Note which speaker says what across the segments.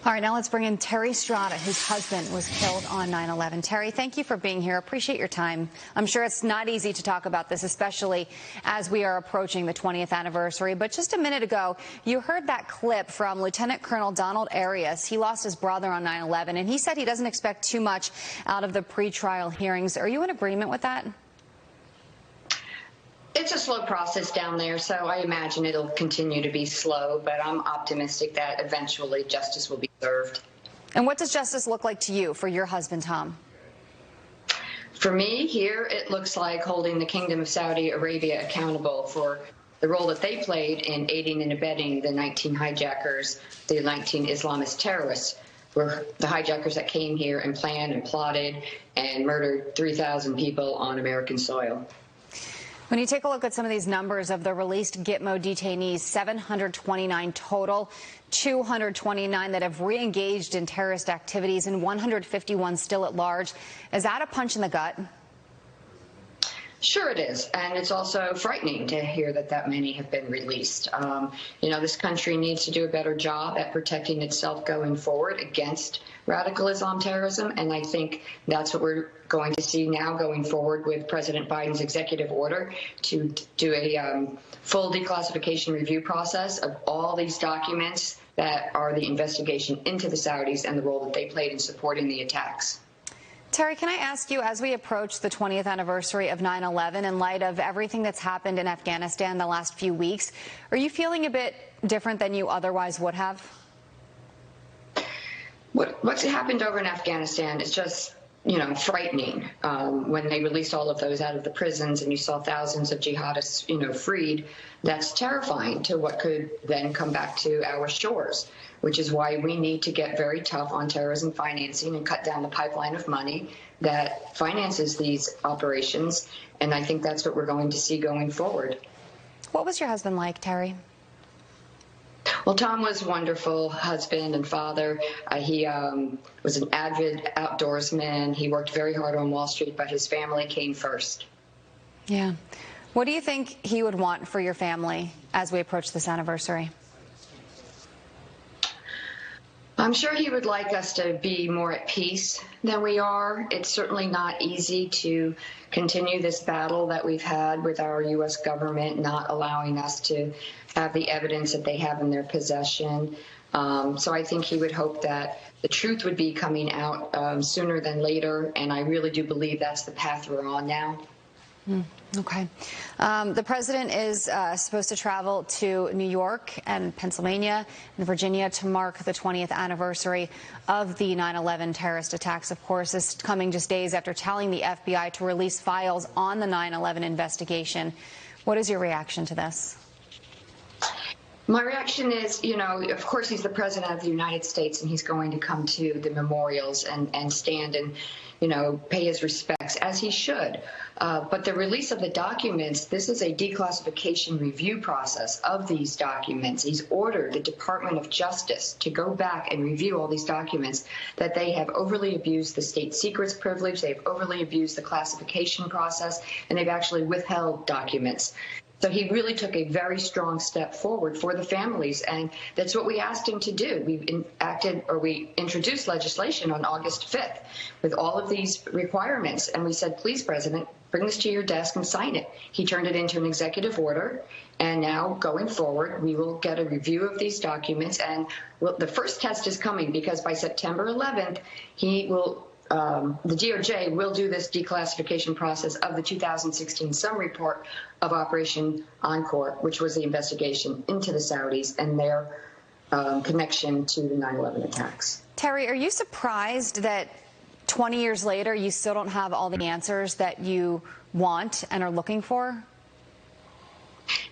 Speaker 1: All right, now let's bring in Terry Strada, whose husband was killed on 9/11. Terry, thank you for being here. Appreciate your time. I'm sure it's not easy to talk about this, especially as we are approaching the 20th anniversary. But just a minute ago, you heard that clip from Lieutenant Colonel Donald Arias. He lost his brother on 9/11, and he said he doesn't expect too much out of the pretrial hearings. Are you in agreement with that?
Speaker 2: It's a slow process down there, so I imagine it'll continue to be slow, but I'm optimistic that eventually justice will be served.
Speaker 1: And what does justice look like to you for your husband, Tom?
Speaker 2: For me, here, it looks like holding the Kingdom of Saudi Arabia accountable for the role that they played in aiding and abetting the 19 hijackers, the 19 Islamist terrorists, were the hijackers that came here and planned and plotted and murdered 3,000 people on American soil.
Speaker 1: When you take a look at some of these numbers of the released Gitmo detainees, 729 total, 229 that have re-engaged in terrorist activities, and 151 still at large. Is that a punch in the gut?
Speaker 2: Sure it is, and it's also frightening to hear that that many have been released. This country needs to do a better job at protecting itself going forward against radical Islam terrorism, and I think that's what we're going to see now going forward with President Biden's executive order to do a full declassification review process of all these documents that are the investigation into the Saudis and the role that they played in supporting the attacks.
Speaker 1: Terry, can I ask you, as we approach the 20th anniversary of 9/11, in light of everything that's happened in Afghanistan the last few weeks, are you feeling a bit different than you otherwise would have?
Speaker 2: What's happened over in Afghanistan is just, frightening. When they released all of those out of the prisons and you saw thousands of jihadists, freed, that's terrifying to what could then come back to our shores, which is why we need to get very tough on terrorism financing and cut down the pipeline of money that finances these operations. And I think that's what we're going to see going forward.
Speaker 1: What was your husband like, Terry?
Speaker 2: Well, Tom was a wonderful husband and father. He was an avid outdoorsman. He worked very hard on Wall Street, but his family came first.
Speaker 1: Yeah. What do you think he would want for your family as we approach this anniversary?
Speaker 2: I'm sure he would like us to be more at peace than we are. It's certainly not easy to continue this battle that we've had with our U.S. government not allowing us to have the evidence that they have in their possession. So I think he would hope that the truth would be coming out sooner than later, and I really do believe that's the path we're on now.
Speaker 1: Okay. The president is supposed to travel to New York and Pennsylvania and Virginia to mark the 20th anniversary of the 9/11 terrorist attacks. Of course, this coming just days after telling the FBI to release files on the 9/11 investigation. What is your reaction to this?
Speaker 2: My reaction is, of course, he's the president of the United States, and he's going to come to the memorials and stand and, pay his respects, as he should. But the release of the documents, this is a declassification review process of these documents. He's ordered the Department of Justice to go back and review all these documents, that they have overly abused the state secrets privilege, they've overly abused the classification process, and they've actually withheld documents. So he really took a very strong step forward for the families, and that's what we asked him to do. We introduced legislation on August 5th with all of these requirements, and we said, please, President, bring this to your desk and sign it. He turned it into an executive order, and now going forward, we will get a review of these documents, and the first test is coming, because by September 11th, the DOJ will do this declassification process of the 2016 summary report of Operation Encore, which was the investigation into the Saudis and their connection to the 9/11 attacks.
Speaker 1: Terry, are you surprised that 20 years later you still don't have all the answers that you want and are looking for?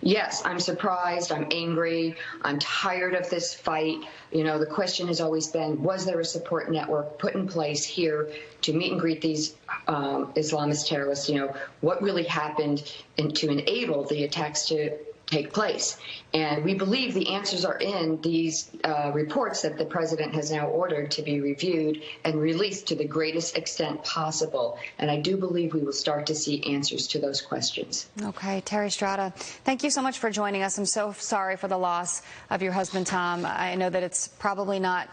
Speaker 2: Yes, I'm surprised. I'm angry. I'm tired of this fight. The question has always been, was there a support network put in place here to meet and greet these Islamist terrorists? What really happened to enable the attacks to take place? And we believe the answers are in these reports that the president has now ordered to be reviewed and released to the greatest extent possible. And I do believe we will start to see answers to those questions.
Speaker 1: Okay, Terry Strada, thank you so much for joining us. I'm so sorry for the loss of your husband, Tom. I know that it's probably not